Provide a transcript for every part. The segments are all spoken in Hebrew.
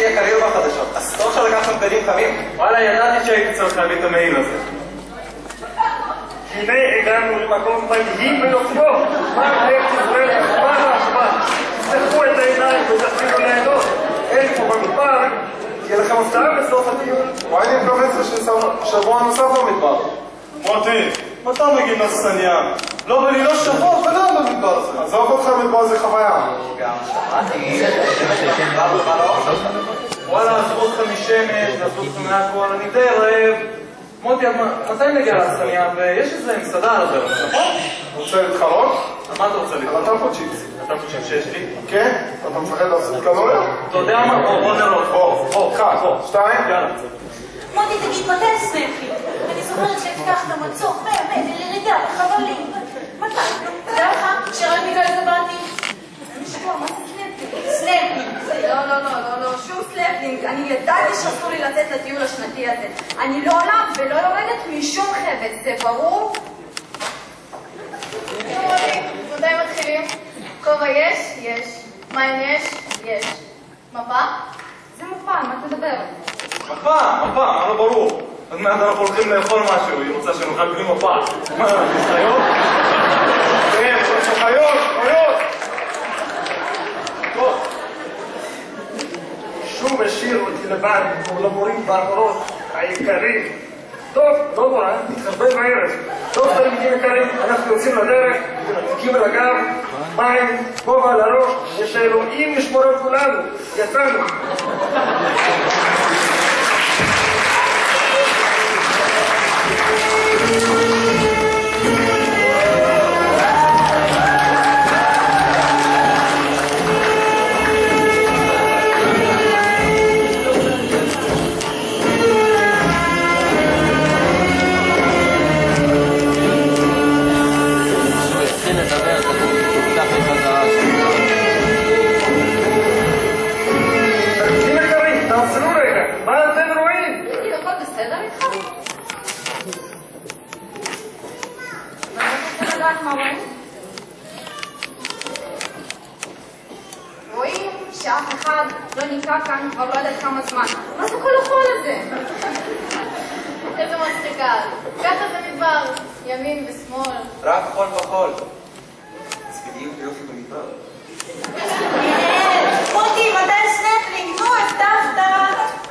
שיהיה קליל בחדשות. אז טוב שלקחתם בגדים חמים. וואלה, ידעתי שהייתי צריך להביא את המעיל הזה. הנה הגענו למקום מדהים ביופיו. מה איך תזרק, מה להשוואה? תפתחו את העיניים ותתחילו ליהנות. אין פה במדבר, תהיה לכם הפתעה בסוף הטיול. וואי אני מקווה שבוע נוסף במדבר. מוטי, מתי מגיעים לאכסניה? לא בלי לא שבוע וגם במדבר הזה. עזוב אותך מדבר זה חוויה. גם שמעתי, וואלה, עזבו אותך משמש, עזבו אותך מהכל, אני די רעב. מוטי, מתי נגיע לאכסניה? ויש איזה מסעדה על הדרך, נכון? רוצה להתחרות? מה אתה רוצה לקרוא? אתה פה צ'יפס. אתה חושב שיש לי? כן? אתה מפחד להפסיד קלוריה? אתה יודע מה? בוא נראות. בוא. 1, 2. יאללה. מוטי, תגיד, מתי הסנאפים? אני זוכרת שהבטחת מצור באמת, לרגע, חבלים. מתי? תדע לך שרק בגלל זה באתי. אני משקוע, מה זה סנאפים? לא, שום סנאפים. אני ידעתי שאסור לי לצאת לטיול השנתי הזה. אני לא עולה ולא יורדת משום חפץ, זה ברור? מוטי, מתי מתחילים? כובע יש? יש. מים יש? מפה? זה מפה, מה תדבר? מפה, מה לא ברור? עוד מעט אנחנו הולכים לאכול משהו, היא רוצה שנאכל בלי מפה. מה, יש חיות? כן, יש חיות! שוב השאיר אותי לבד מול המורים והמורות היקרים. טוב, לא נורא, נתחרבן בערב. טוב, תלמידים יקרים, אנחנו יוצאים לדרך, מדליקים על הגב, מים, כובע על הראש, ושאלוהים ישמור על כולנו. יצאנו. רואים שאף אחד לא ניקה כאן כבר לא יודעת כמה זמן. מה זה כל החול הזה? איזה מצחיקה. ככה זה מדבר, ימין ושמאל. רק חול וחול. אז בדיוק יופי במדבר. מוטי, מתי הסנאפלינג? נו, הבטחת.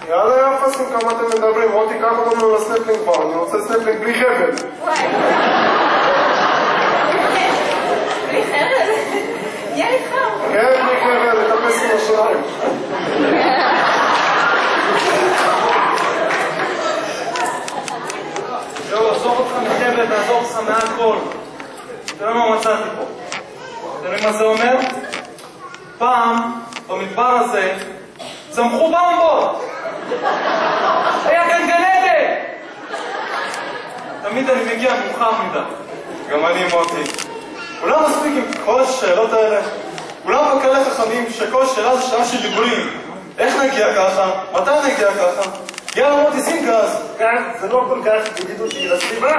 יאללה יפסים כמה אתם מדברים, מוטי כמה לנו לסנפלינג כבר, אני רוצה סנפלינג בלי חבל. וואי. בלי חבל? יהיה לי חם. כן, בלי חבל, לטפס עם השיניים. זהו, עזוב אותך מחבל, תעזוב אותך מהכל. תראה מה מצאתי פה. תראה מה זה אומר? פעם, במדבר הזה, צמחו במבות! היה כאן גן עדן! תמיד אני מגיע מאוחר מדי. גם אני מוטי. כולם מספיק עם כל השאלות האלה. כולם כאלה חכמים שכל שאלה זה שעה של דיבורים. איך נגיע ככה? מתי נגיע ככה? יאללה מוטי, שים גז. כאן זה לא כל כך ידידותי לסביבה.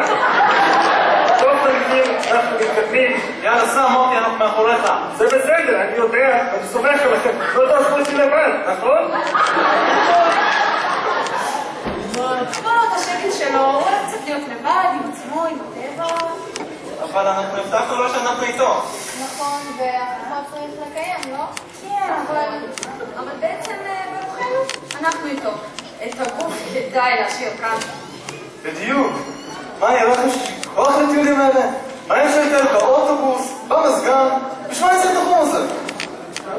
טוב תלמידים, אנחנו מתקדמים. יאללה, סע מוטי, אנחנו מאחוריך. זה בסדר, אני יודע, אני סומך עליכם. לא תעשו אותי לבד, נכון? בוא לא את השקט שלו, הוא הולך קצת להיות לבד, עם עצמו, עם הטבע. אבל אנחנו הבטחנו לו שאנחנו איתו. נכון, והחוכמה צריך לקיים, לא? כן, אבל בעצם ברוחנו, אנחנו איתו. את הגוף כדאי להשאיר כאן. בדיוק. מה נראה לכם שכוח לטיולים האלה? מה יש יותר באוטובוס, במזגן? בשביל איזה תחום הזה?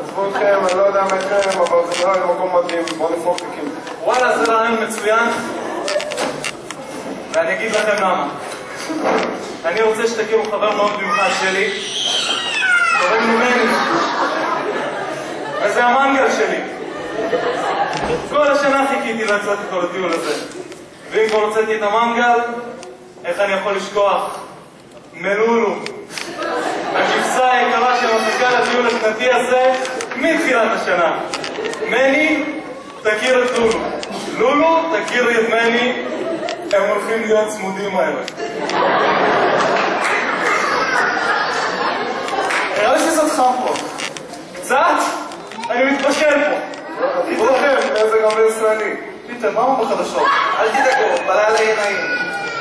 עזבו אתכם, אני לא יודע מה אתכם, אבל זה נראה לי מקום מדהים, בואו נפרוק תיקים. וואלה, זה רעיון מצוין. ואני אגיד לכם למה. אני רוצה שתכירו חבר מאוד מיוחד שלי. קוראים לי מני. וזה המנגל שלי. כל השנה חיכיתי לצאת איתו לטיול הזה. ואם כבר הוצאתי את המנגל, איך אני יכול לשכוח? מלולו. הכבשה היקרה שמחכה לטיול השנתי הזה מתחילת השנה. מני, תכיר את לולו. לולו, תכירי את מני. הם הולכים להיות צמודים האלה. נראה לי שזה חם פה. קצת? אני מתבשל פה. תגיד לכם, איזה גם בישראלי. פיטר, מה הוא בחדשות? אל תדאגו, בלילה יהיה נעים.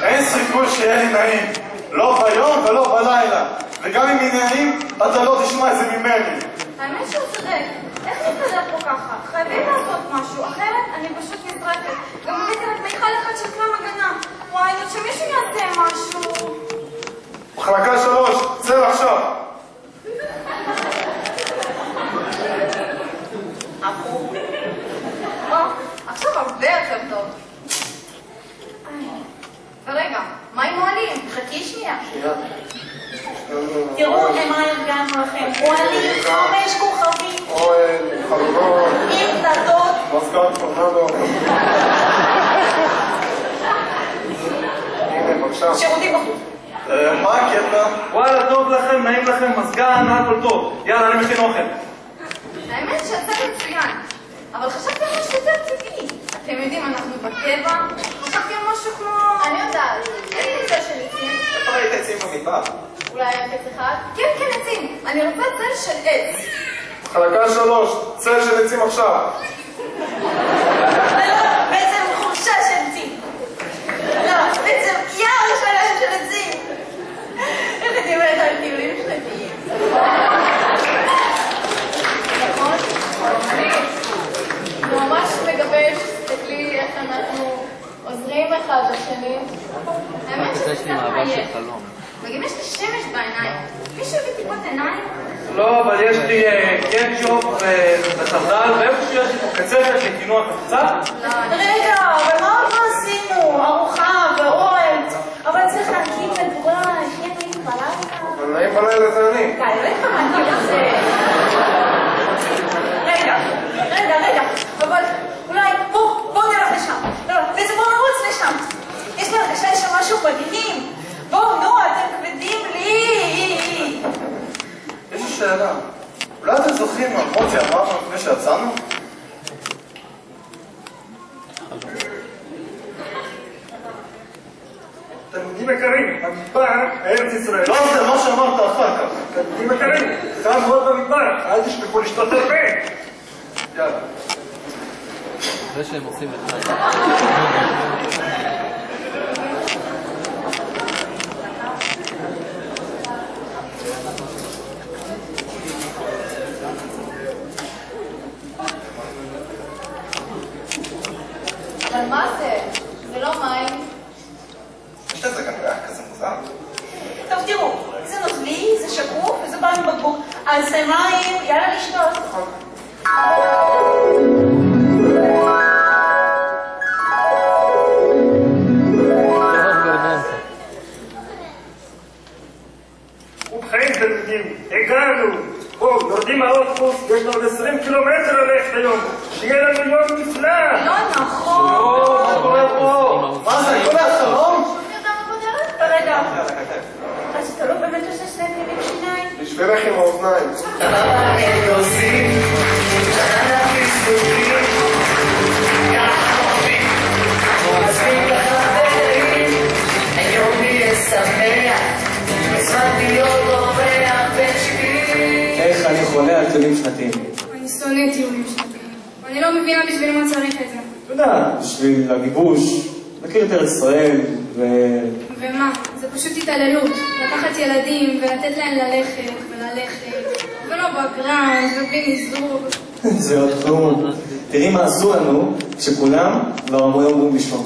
אין סיכוי שיהיה לי נעים. לא ביום ולא בלילה. וגם אם יהיה נעים, אתה לא תשמע את זה ממני. האמת שהוא צודק. איך נתקדם פה ככה? חייבים לעשות משהו, אחרת אני פשוט נזרקת. גם הבאתי רק מיכל אחד של קרם הגנה. וואי, עוד שמישהו יעשה משהו. מחלקה 3, צא עכשיו. עכשיו הרבה יותר טוב. ורגע, מה עם מועלים? חכי שנייה. תראו למה ארגנו לכם. אוהלים 5 כוכבים. אוהל, חלונות, עם דלתות. מזגן, טורנדו. הנה, בבקשה. שירותים בחוץ. מה הקטע? וואלה, טוב לכם, נעים לכם, מזגן, הכל טוב. יאללה, אני מכין אוכל. האמת שיצא מצוין, אבל חשבתי על משהו יותר טבעי. אתם יודעים, אנחנו בטבע, חשבתי על משהו כמו... אני יודעת, אין לי צל של עצים. איפה ראית עצים במדבר? אולי רק עץ אחד? כן, כן, עצים. אני רוצה צל של עץ. מחלקה 3, צא של עצים עכשיו. בעצם חורשה של עצים. לא, בעצם יער שלם של עצים. איך אני אומרת על טיולים שנתיים? נכון? אני ממש מגבש, תסתכלי איך אנחנו עוזרים אחד לשני. האמת שזה קצת מעייף. וגם יש לי שמש בעיניים. מישהו הביא טיפות עיניים? לא, אבל יש לי קטשופ וחרדל, ואיפשהו יש לי פה קצפת לקינוח קצת. רגע, אבל מה עוד לא עשינו? ארוחה ואוהל. אבל צריך להקים מדורה, שיהיה נעים בלילה. נעים בלילה זה אני. די, לא התכוונתי לזה. רגע, אבל אולי בואו נלך לשם. לא, בעצם בואו נרוץ לשם. יש לי הרגשה שם משהו מדהים. בואו, נו, אתם כבדים לי. יש לי שאלה. אולי אתם זוכרים מה מוצי אמרנו לפני שיצאנו? תלמידים יקרים, במדבר, ארץ ישראל. לא, זה מה שאמרת אחר כך. תלמידים יקרים, חם מאוד במדבר, אל תשכחו לשתות הרבה. יאללה. זה שהם עושים לחיים. אבל מה זה? זה לא מים. יש לזה גם ריח כזה מוזר. טוב, תראו, זה נוזלי, זה שקוף, וזה בא מבקבוק. אז זה מים, יאללה לשתות. ובכן תלמידים, הגענו. בואו, יורדים על אוטובוס, יש לנו 20 קילומטר ללכת היום. שיהיה לנו יום נפלא. לא נכון. מה קורה פה? מה זה, כל השלום? אני יודעת מה בדרך? רגע, אז אתה לא באמת עושה סנאפים עם שיניים? בשבילך עם האוזניים. איך אני חולה על טיולים שנתיים? אני שונא טיולים שנתיים. אני לא מבינה בשביל מה צריך את זה. אתה יודע, בשביל הגיבוש, להכיר את ארץ ישראל, ומה? זה פשוט התעללות. לקחת ילדים ולתת להם ללכת וללכת, ולא בגרנד ובלי מזרוק. זה עוד כלום. תראי מה עשו לנו כשכולם כבר אמרו בשמו.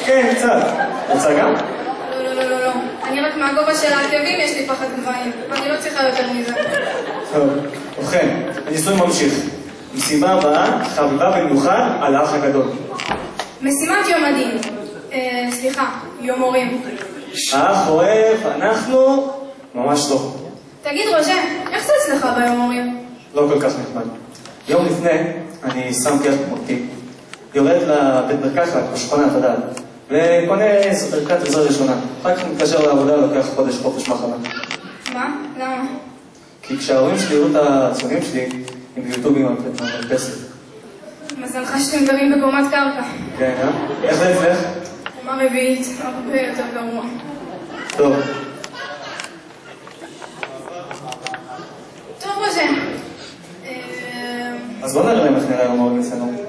כן, קצת. רוצה גם? לא. אני רק מהגובה של העקבים יש לי פחד גבוהים. אני לא צריכה יותר מזה. טוב, ובכן, הניסוי ממשיך. משימה הבאה חביבה במיוחד על האח הגדול. משימת יום הדין. סליחה, יום הורים. האח אוהב, אנחנו ממש לא. תגיד רוז'ה, איך זה אצלך ביום הורים? לא כל כך נחמד. יום לפני אני שמתי על מותי יורד לבית מרקחת בשכונה, אתה יודע, וקונה ערכת עזרה ראשונה. אחר כך מתקשר לעבודה ולוקח חודש חופש מחלה. מה? למה? כי כשההורים שלי יראו את הציונים שלי, הם ביוטו בי מהמרפסת. מזלך שאתם גרים בקומת קרקע. כן, איך זה אצלך? קומה רביעית, הרבה יותר גרוע. טוב. טוב, משה. אז בוא נראה איך נראה היום מאוד אצלנו.